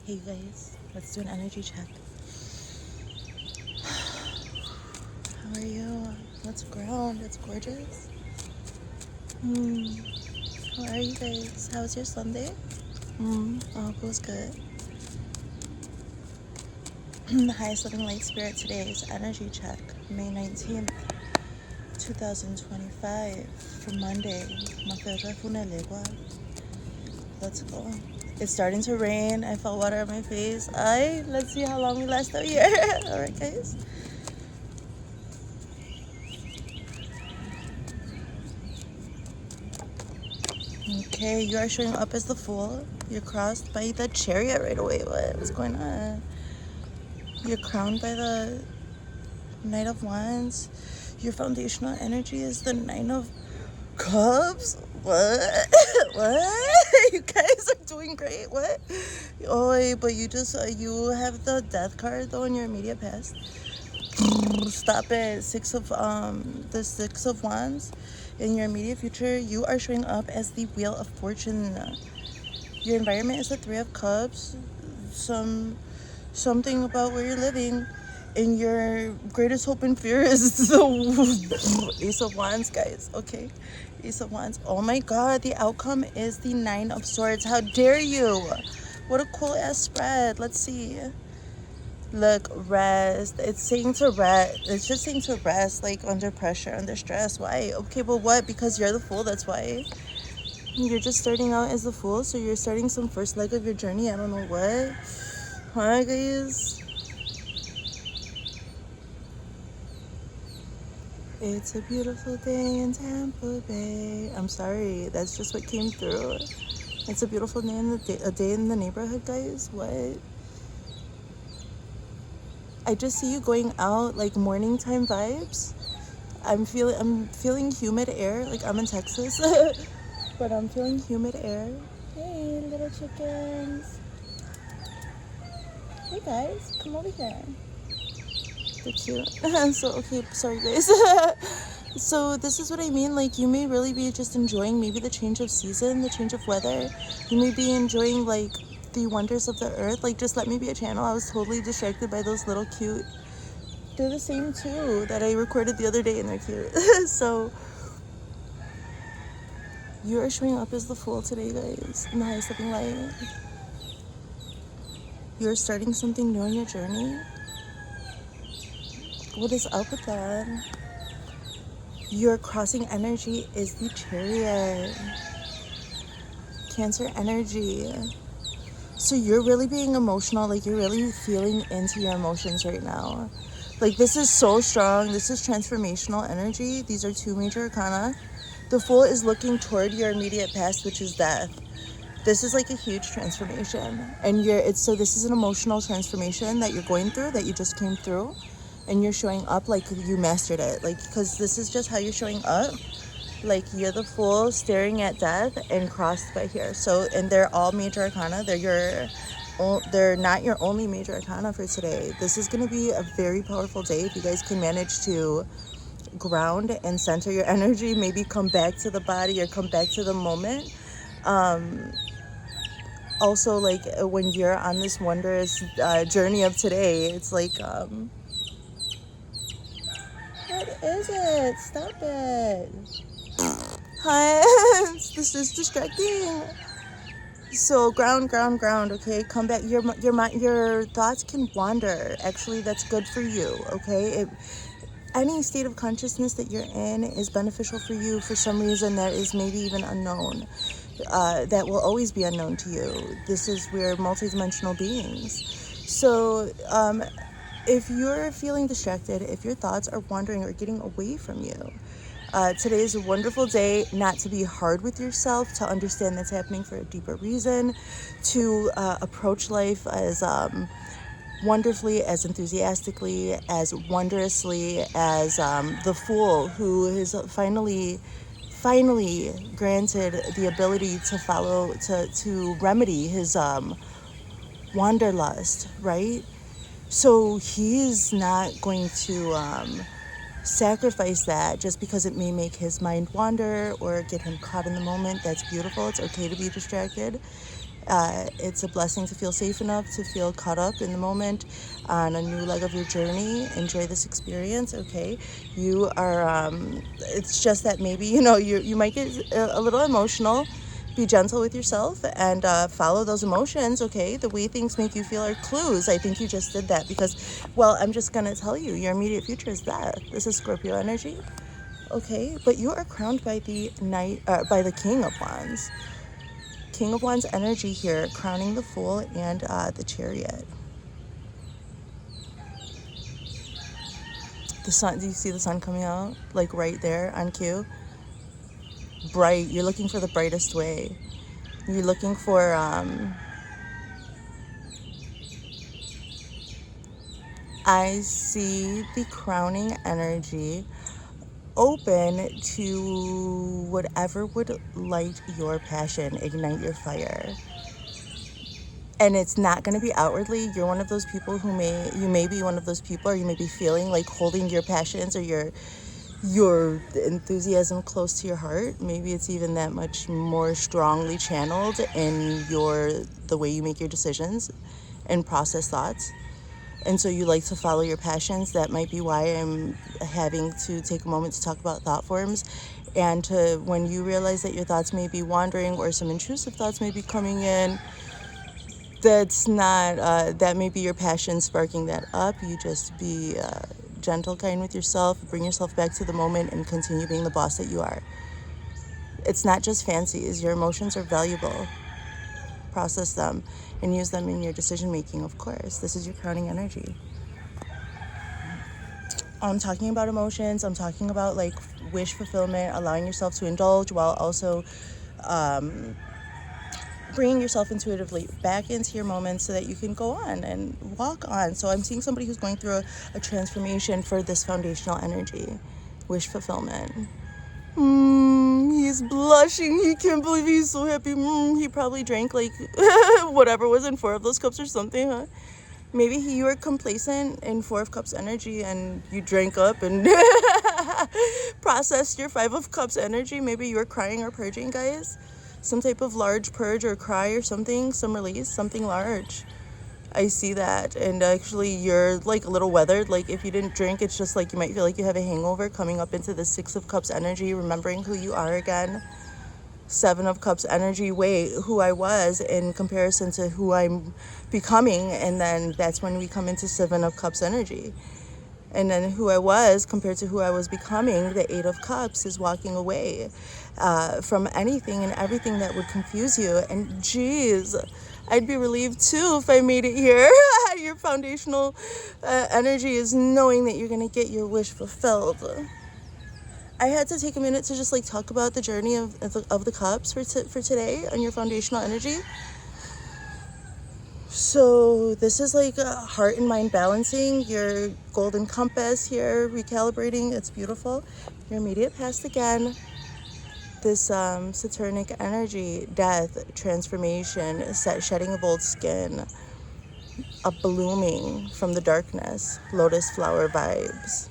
Hey guys, let's do an energy check. How are you? Let's ground. It's gorgeous. How are you guys? How's your Sunday? I hope it was good. The highest living light spirit today is energy check, May 19th, 2025, for Monday. Let's go. It's starting to rain. I felt water on my face. Let's see how long we last out here. Alright guys. Okay, you are showing up as the Fool. You're crossed by the Chariot right away. What's going on? You're crowned by the Knight of Wands. Your foundational energy is the Nine of Cups. What? What? You guys are doing great. What? Oh, but you just you have the Death card though in your immediate past. Stop it. The Six of Wands. In your immediate future, you are showing up as the Wheel of Fortune. Your environment is the Three of Cups. Something about where you're living. And your greatest hope and fear is the Ace of Wands, guys. Okay, Ace of Wands. Oh my God, the outcome is the Nine of Swords. How dare you? What a cool ass spread. Let's see. Look, rest. It's saying to rest. It's just saying to rest, like under pressure, under stress. Why? Okay, but what? Because you're the Fool, that's why. You're just starting out as the Fool, so you're starting some first leg of your journey. I don't know what. Huh, guys? It's a beautiful day in Tampa Bay. I'm sorry, that's just what came through. It's a beautiful day a day in the neighborhood, guys. What? I just see you going out like morning time vibes. I'm feeling humid air. Like I'm in Texas, but I'm feeling humid air. Hey, little chickens. Hey guys, come over here. They're cute. So okay, sorry guys. So this is what I mean. Like you may really be just enjoying maybe the change of season, the change of weather. You may be enjoying like the wonders of the earth. Like just let me be a channel. I was totally distracted by those little cute. They're the same too that I recorded the other day and they're cute. So you are showing up as the Fool today, guys, in the highest living light. You're starting something new on your journey. What is up with that? Your crossing energy is the Chariot. Cancer energy. So you're really being emotional, like you're really feeling into your emotions right now. Like this is so strong. This is transformational energy. These are two major arcana. The Fool is looking toward your immediate past, which is death. This is like a huge transformation. And so this is an emotional transformation that you're going through, that you just came through. And you're showing up like you mastered it. Like, because this is just how you're showing up. Like you're the Fool staring at death and crossed by here. So, and they're all major arcana. They're not your only major arcana for today. This is going to be a very powerful day if you guys can manage to ground and center your energy. Maybe come back to the body or come back to the moment. Also, like when you're on this wondrous journey of today, it's like what is it? Stop it. Hi. This is distracting. So ground, okay? Come back. Your thoughts can wander. Actually, that's good for you, okay? Any state of consciousness that you're in is beneficial for you for some reason that is maybe even unknown. That will always be unknown to you. We're multidimensional beings. So, if you're feeling distracted, if your thoughts are wandering or getting away from you, today is a wonderful day not to be hard with yourself, to understand that's happening for a deeper reason, to approach life as wonderfully, as enthusiastically, as wondrously as the Fool who is finally granted the ability to remedy his wanderlust, right? So he's not going to sacrifice that just because it may make his mind wander or get him caught in the moment. That's beautiful. It's okay to be distracted. It's a blessing to feel safe enough to feel caught up in the moment on a new leg of your journey. Enjoy this experience, okay? You are, it's just that maybe, you might get a little emotional. Be gentle with yourself and follow those emotions, okay? The way things make you feel are clues. I think you just did that because, well, I'm just going to tell you, your immediate future is death. This is Scorpio energy, okay? But you are crowned by the by the King of Wands. King of Wands energy here, crowning the Fool and the Chariot. The sun, do you see the sun coming out? Like right there on cue? Bright, you're looking for the brightest way. You're looking for, I see the crowning energy open to whatever would light your passion, ignite your fire. And it's not going to be outwardly. You're one of those people you may be one of those people, or you may be feeling like holding your passions or your enthusiasm close to your heart. Maybe it's even that much more strongly channeled in the way you make your decisions and process thoughts. And so you like to follow your passions. That might be why I'm having to take a moment to talk about thought forms. And when you realize that your thoughts may be wandering or some intrusive thoughts may be coming in, that's not, that may be your passion sparking that up. You just be gentle, kind with yourself, bring yourself back to the moment and continue being the boss that you are. It's not just fancies. Your emotions are valuable. Process them and use them in your decision making, of course. This is your crowning energy. I'm talking about emotions. I'm talking about like wish fulfillment, allowing yourself to indulge while also bringing yourself intuitively back into your moment so that you can go on and walk on. So I'm seeing somebody who's going through a transformation for this foundational energy, wish fulfillment. He's blushing. He can't believe he's so happy. He probably drank like whatever was in 4 of those cups or something, huh? Maybe you were complacent in 4 of Cups energy and you drank up and processed your 5 of Cups energy. Maybe you were crying or purging, guys. Some type of large purge or cry or something, some release, something large. I see that. And actually you're like a little weathered. Like if you didn't drink, it's just like you might feel like you have a hangover coming up into the 6 of Cups energy, remembering who you are again. 7 of Cups energy, wait, who I was in comparison to who I'm becoming. And then that's when we come into 7 of Cups energy. And then who I was compared to who I was becoming, the 8 of Cups is walking away from anything and everything that would confuse you. And geez, I'd be relieved too if I made it here. Your foundational energy is knowing that you're going to get your wish fulfilled. I had to take a minute to just like talk about the journey of the cups for today on your foundational energy. So this is like a heart and mind balancing, your golden compass here, recalibrating. It's beautiful. Your immediate past again. This Saturnic energy, death, transformation, shedding of old skin, a blooming from the darkness, lotus flower vibes.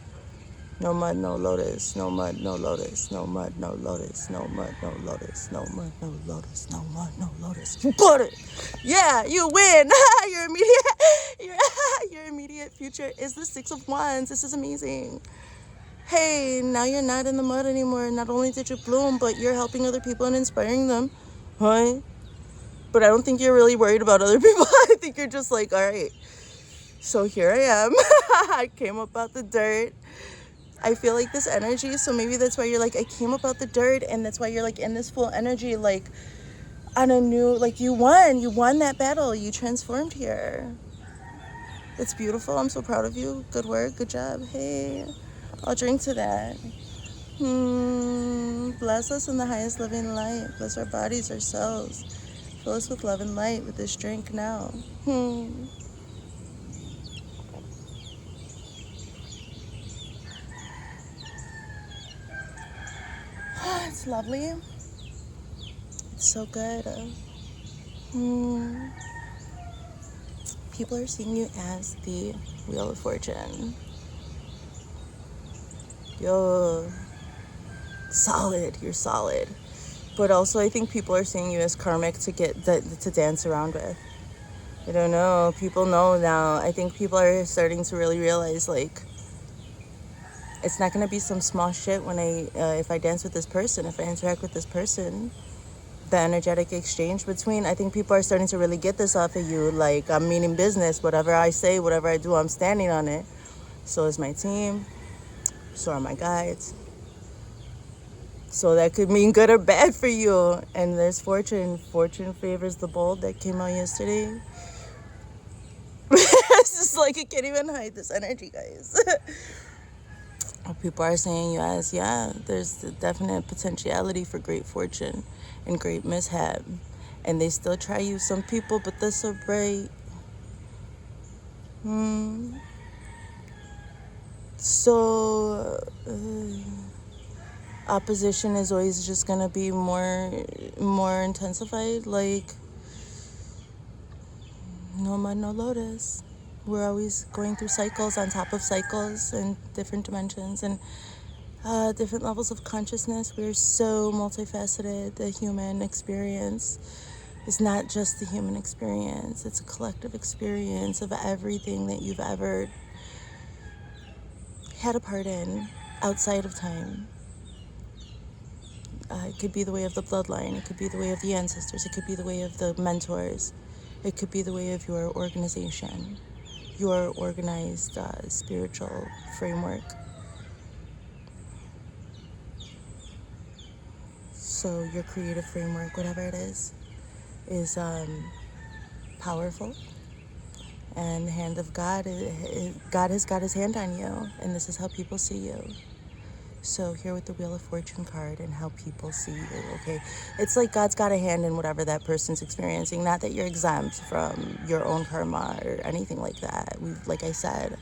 No mud, no lotus, no mud, no lotus, no mud, no lotus, no mud, no lotus, no mud, no lotus, no mud, no lotus. You got it. Yeah, you win. Your immediate future is the 6 of Wands. This is amazing. Hey, now you're not in the mud anymore. Not only did you bloom, but you're helping other people and inspiring them. Huh? But I don't think you're really worried about other people. I think you're just like, all right. So here I am. I came up out the dirt. I feel like this energy, so maybe that's why you're like, I came up out the dirt, and that's why you're like in this full energy, like on a new, like you won that battle, you transformed here. It's beautiful. I'm so proud of you. Good work, good job. Hey, I'll drink to that. Bless us in the highest living light. Bless our bodies, our souls. Fill us with love and light with this drink now. It's lovely. It's so good. People are seeing you as the Wheel of Fortune. Yo, solid. You're solid. But also, I think people are seeing you as karmic to get to dance around with. I don't know. People know now. I think people are starting to really realize, like, it's not gonna be some small shit when if I dance with this person, if I interact with this person. The energetic exchange between, I think people are starting to really get this off of you. Like, I'm meaning business. Whatever I say, whatever I do, I'm standing on it. So is my team. So are my guides. So that could mean good or bad for you. And there's fortune. Fortune favors the bold. That came out yesterday. It's just like, I can't even hide this energy, guys. People are saying you as, yeah, there's the definite potentiality for great fortune and great mishap. And they still try you, some people, but they're so bright. So, opposition is always just gonna be more intensified. Like, no mud, no lotus. We're always going through cycles on top of cycles and different dimensions and different levels of consciousness. We're so multifaceted. The human experience is not just the human experience. It's a collective experience of everything that you've ever had a part in outside of time. It could be the way of the bloodline. It could be the way of the ancestors. It could be the way of the mentors. It could be the way of your organization, your organized spiritual framework. So your creative framework, whatever it is powerful. And the hand of God, God has got his hand on you. And this is how people see you. So here with the Wheel of Fortune card and how people see you, okay? It's like God's got a hand in whatever that person's experiencing. Not that you're exempt from your own karma or anything like that. Like I said,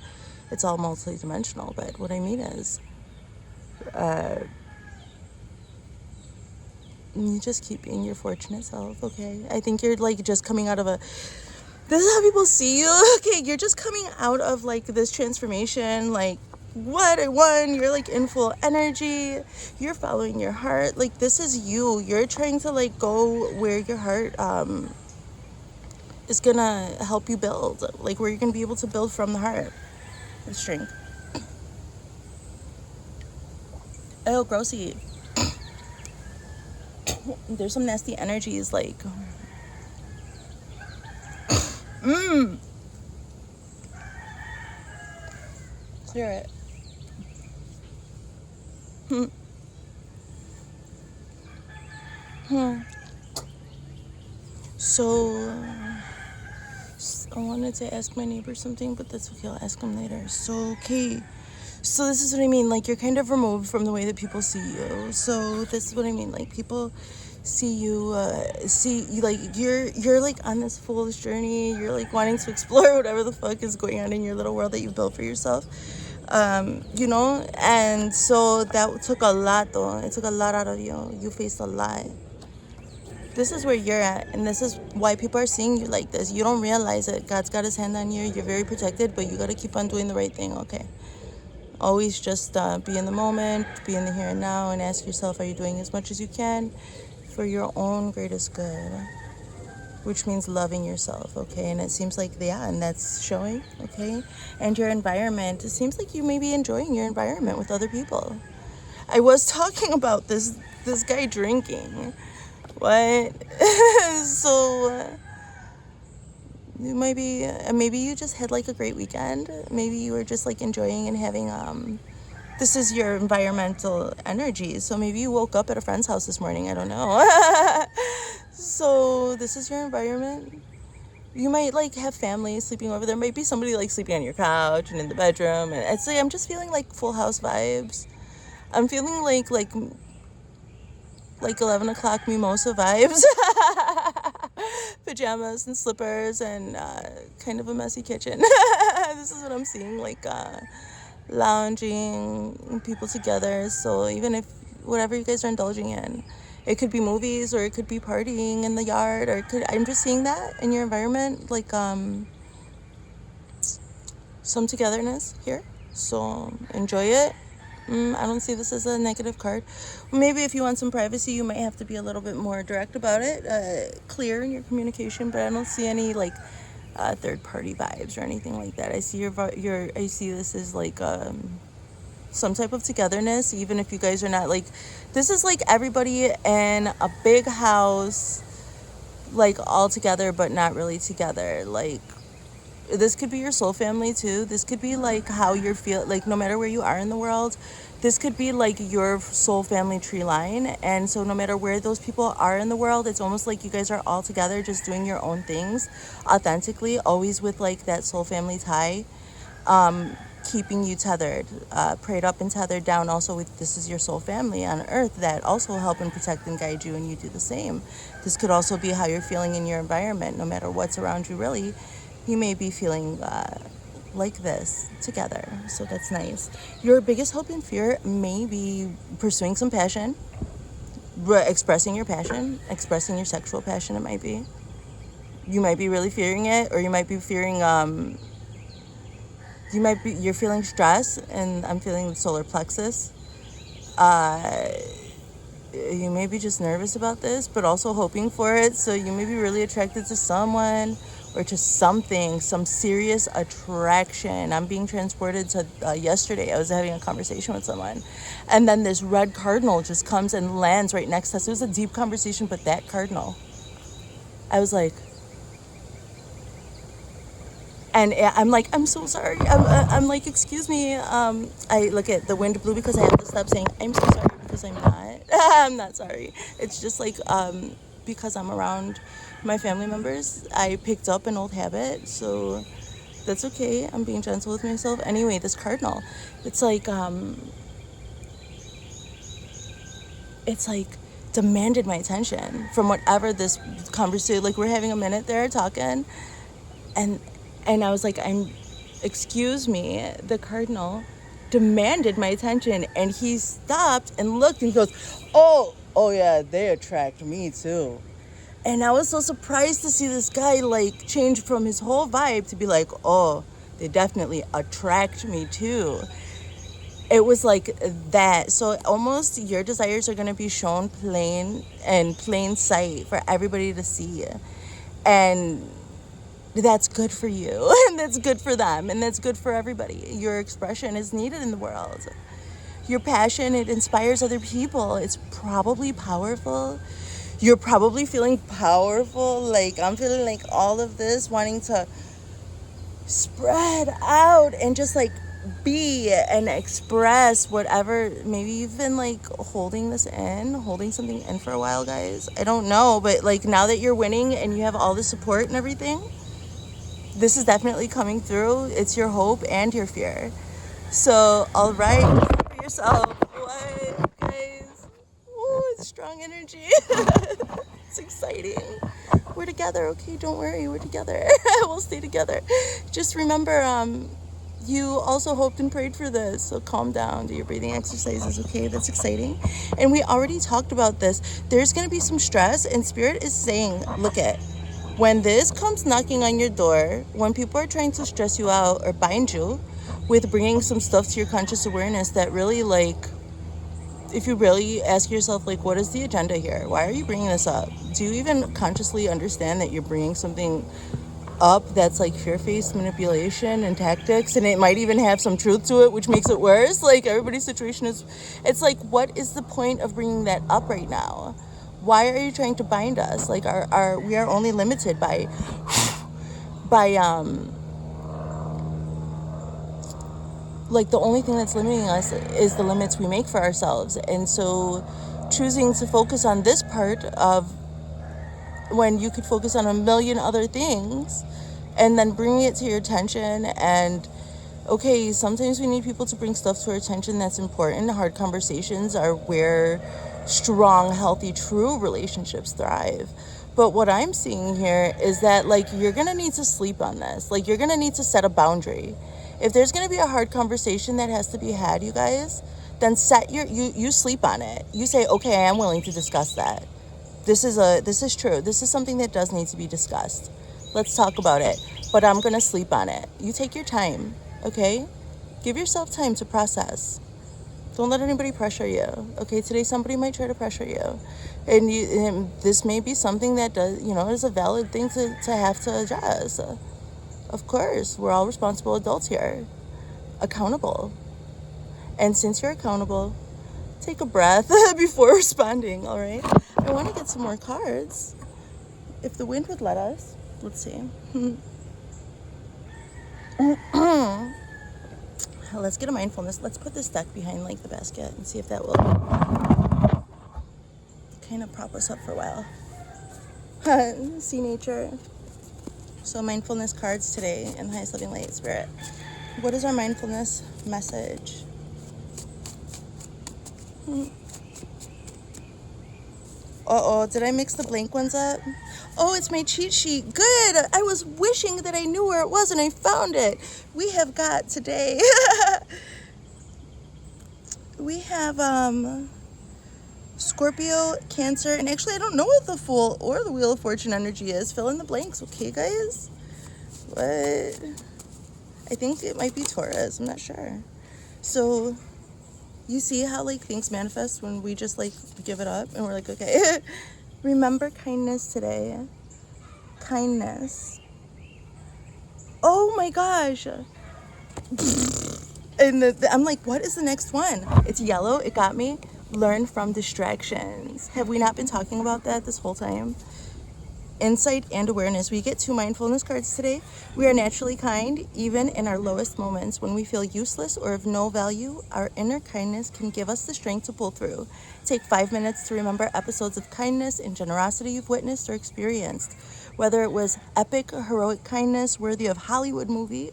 it's all multi-dimensional. But what I mean is, you just keep being your fortunate self, okay? I think you're like just coming out of this is how people see you, okay? You're just coming out of like this transformation, like, you're like in full energy, you're following your heart, like this is you. You're trying to like go where your heart is gonna help you build, like where you're gonna be able to build from the heart. Let's drink. Oh, grossy. There's some nasty energies, like clear it. So, I wanted to ask my neighbor something, but that's okay, I'll ask him later. So, okay. So this is what I mean, like you're kind of removed from the way that people see you. So this is what I mean, like people see you, like you're like on this foolish journey. You're like wanting to explore whatever the fuck is going on in your little world that you've built for yourself. And so that took a lot though. It took a lot out of you. You faced a lot. This is where you're at, and this is why people are seeing you like this. You don't realize it. God's got his hand on you. You're very protected, but you got to keep on doing the right thing, okay? Always just be in the moment, be in the here and now, and ask yourself, are you doing as much as you can for your own greatest good? Which means loving yourself, okay? And it seems like, yeah, and that's showing, okay? And your environment, it seems like you may be enjoying your environment with other people. I was talking about this guy drinking. What? So you might be, maybe you just had like a great weekend. Maybe you were just like enjoying and having, this is your environmental energy. So maybe you woke up at a friend's house this morning. I don't know. So this is your environment. You might like have family sleeping over. There might be somebody like sleeping on your couch and in the bedroom. And it's like, I'm just feeling like Full House vibes. I'm feeling like 11 o'clock mimosa vibes. Pajamas and slippers and kind of a messy kitchen. This is what I'm seeing, like lounging, people together. So even if whatever you guys are indulging in, it could be movies or it could be partying in the yard, or I'm just seeing that in your environment, like some togetherness here. So enjoy it. I don't see this as a negative card. Maybe if you want some privacy, you might have to be a little bit more direct about it, clear in your communication. But I don't see any like third party vibes or anything like that. I see I see this as like some type of togetherness, even if you guys are not like. This is like everybody in a big house, like all together, but not really together. Like this could be your soul family too. This could be like how you're feel like no matter where you are in the world, this could be like your soul family tree line. And so no matter where those people are in the world, it's almost like you guys are all together just doing your own things authentically, always with like that soul family tie, keeping you tethered, prayed up and tethered down. Also with this is your soul family on earth that also help and protect and guide you, and you do the same. This could also be how you're feeling in your environment, no matter what's around you really. You may be feeling like this together, so that's nice. Your biggest hope and fear may be pursuing some passion, expressing your passion, expressing your sexual passion. It might be. You might be really fearing it, or you might be fearing you're feeling stress, and I'm feeling the solar plexus. You may be just nervous about this, but also hoping for it. So you may be really attracted to someone or to something, some serious attraction. I'm being transported to yesterday. I was having a conversation with someone, and then this red cardinal just comes and lands right next to us. It was a deep conversation, but that cardinal, I was like, and I'm like, I'm so sorry. I'm like, excuse me. I look at the wind blew because I have to stop saying I'm so sorry because I'm not. I'm not sorry. It's just like because I'm around my family members, I picked up an old habit. So that's okay. I'm being gentle with myself. Anyway, this cardinal, it's like demanded my attention from whatever this conversation. Like we're having a minute there talking, and I was like, excuse me, the cardinal demanded my attention, and he stopped and looked and he goes, oh yeah, they attract me too. And I was so surprised to see this guy like change from his whole vibe to be like, oh, they definitely attract me too. It was like that. So almost your desires are going to be shown plain sight for everybody to see. And that's good for you, and that's good for them, and that's good for everybody. Your expression is needed in the world. Your passion, it inspires other people. It's probably powerful. You're probably feeling powerful. Like I'm feeling like all of this wanting to spread out and just like be and express whatever. Maybe you've been like holding something in for a while, guys. I don't know, but like now that you're winning and you have all the support and everything, this is definitely coming through. It's your hope and your fear. So, all right, for yourself. What, guys? Ooh, it's strong energy. It's exciting. We're together, okay? Don't worry, we're together. We'll stay together. Just remember, you also hoped and prayed for this, so calm down, do your breathing exercises, okay? That's exciting. And we already talked about this. There's going to be some stress, and Spirit is saying, look at, when this comes knocking on your door, when people are trying to stress you out or bind you with bringing some stuff to your conscious awareness that really, like, if you really ask yourself, like, what is the agenda here? Why are you bringing this up? Do you even consciously understand that you're bringing something up that's like fear-based manipulation and tactics, and it might even have some truth to it, which makes it worse? Like, everybody's situation is, it's like, what is the point of bringing that up right now? Why are you trying to bind us? Like, we are only limited by like the only thing that's limiting us is the limits we make for ourselves. And so choosing to focus on this part of when you could focus on a million other things, and then bringing it to your attention. And okay, sometimes we need people to bring stuff to our attention that's important. Hard conversations are where strong, healthy, true relationships thrive. But what I'm seeing here is that, like, you're going to need to sleep on this. Like, you're going to need to set a boundary. If there's going to be a hard conversation that has to be had, you guys, then you sleep on it. You say, okay, I am willing to discuss that. This is true. This is something that does need to be discussed. Let's talk about it. But I'm going to sleep on it. You take your time, okay? Give yourself time to process. Don't let anybody pressure you. Okay, today somebody might try to pressure you. And this may be something that does, is a valid thing to have to address. Of course, we're all responsible adults here. Accountable. And since you're accountable, take a breath before responding, all right? I want to get some more cards. If the wind would let us. Let's see. Let's get a mindfulness. Let's put this deck behind like the basket and see if that will kind of prop us up for a while. See nature. So mindfulness cards today in Highest Living Light Spirit. What is our mindfulness message? Uh-oh, did I mix the blank ones up? Oh, it's my cheat sheet. Good. I was wishing that I knew where it was and I found it. We have got today. We have Scorpio, Cancer, and actually I don't know what the Fool or the Wheel of Fortune energy is. Fill in the blanks, okay, guys? What? I think it might be Taurus. I'm not sure. So you see how like things manifest when we just like give it up and we're like, okay. Remember kindness today. Kindness. Oh my gosh. And I'm like, what is the next one? It's yellow. It got me. Learn from distractions. Have we not been talking about that this whole time? Insight and awareness. We get 2 mindfulness cards today. We are naturally kind, even in our lowest moments. When we feel useless or of no value, our inner kindness can give us the strength to pull through. Take 5 minutes to remember episodes of kindness and generosity you've witnessed or experienced. Whether it was epic or heroic kindness worthy of a Hollywood movie,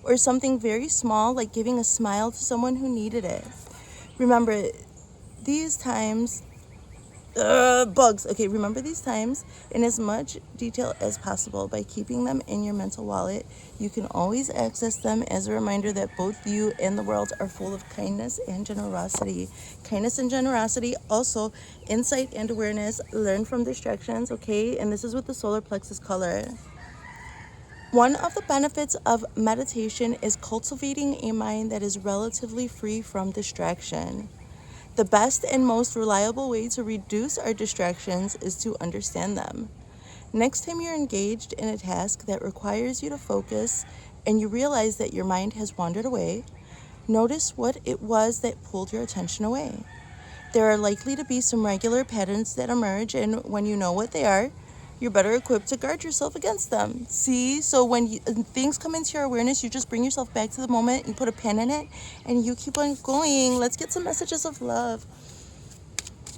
or something very small like giving a smile to someone who needed it. Remember these times. Bugs. Okay, remember these times in as much detail as possible. By keeping them in your mental wallet, you can always access them as a reminder that both you and the world are full of kindness and generosity. Kindness and generosity. Also, insight and awareness. Learn from distractions, okay? And this is with the solar plexus color. One of the benefits of meditation is cultivating a mind that is relatively free from distraction. The best and most reliable way to reduce our distractions is to understand them. Next time you're engaged in a task that requires you to focus and you realize that your mind has wandered away, notice what it was that pulled your attention away. There are likely to be some regular patterns that emerge, and when you know what they are, you're better equipped to guard yourself against them. See? So when things come into your awareness, you just bring yourself back to the moment, you put a pin in it, and you keep on going. Let's get some messages of love.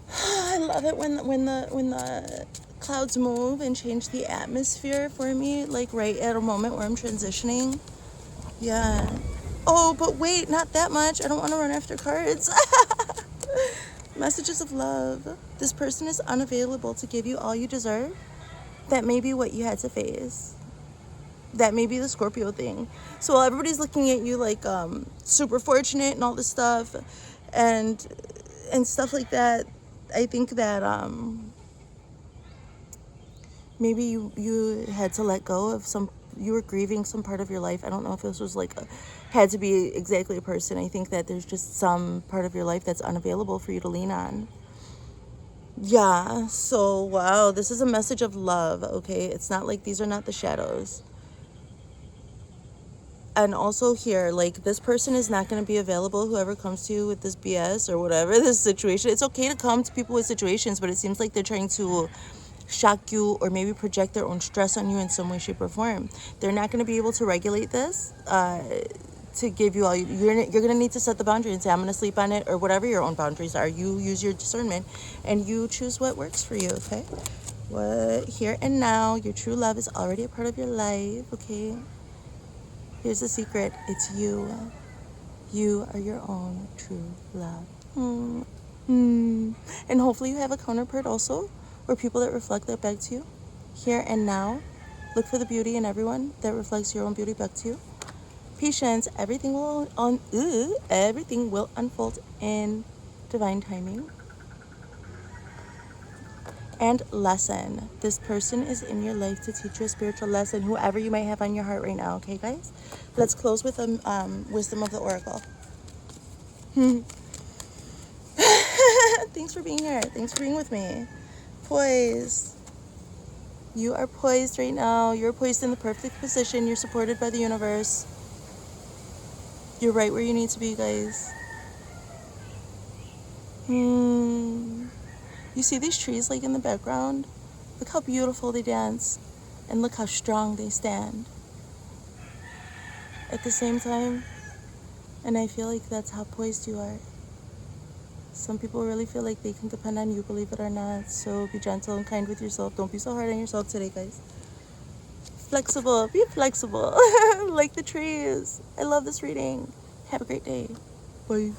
I love it when the clouds move and change the atmosphere for me, like right at a moment where I'm transitioning. Yeah. Oh, but wait, not that much. I don't want to run after cards. Messages of love. This person is unavailable to give you all you deserve. That may be what you had to face. That may be the Scorpio thing. So while everybody's looking at you like super fortunate and all this stuff and stuff like that, I think that maybe you had to let go of you were grieving some part of your life. I don't know if this was had to be exactly a person. I think that there's just some part of your life that's unavailable for you to lean on. Yeah, so wow, this is a message of love, okay? It's not like these are not the shadows. And also here, like, this person is not going to be available, whoever comes to you with this BS or whatever, this situation. It's okay to come to people with situations, but it seems like they're trying to shock you or maybe project their own stress on you in some way, shape, or form. They're not going to be able to regulate this to give you all. You're going to need to set the boundary and say, I'm going to sleep on it, or whatever your own boundaries are. You use your discernment and you choose what works for you, okay? What here and now, your true love is already a part of your life, okay? Here's the secret. It's you. You are your own true love. And hopefully you have a counterpart also, or people that reflect that back to you. Here and now, look for the beauty in everyone that reflects your own beauty back to you. Patience. Everything will unfold in divine timing. And lesson. This person is in your life to teach you a spiritual lesson, whoever you might have on your heart right now, okay, guys? Let's close with wisdom of the oracle. Thanks for being here. Thanks for being with me. Poised. You are poised right now. You're poised in the perfect position. You're supported by the universe. You're right where you need to be, guys. You see these trees like in the background? Look how beautiful they dance. And look how strong they stand. At the same time, and I feel like that's how poised you are. Some people really feel like they can depend on you, believe it or not. So be gentle and kind with yourself. Don't be so hard on yourself today, guys. Flexible. Be flexible. Like the trees. I love this reading. Have a great day. Bye.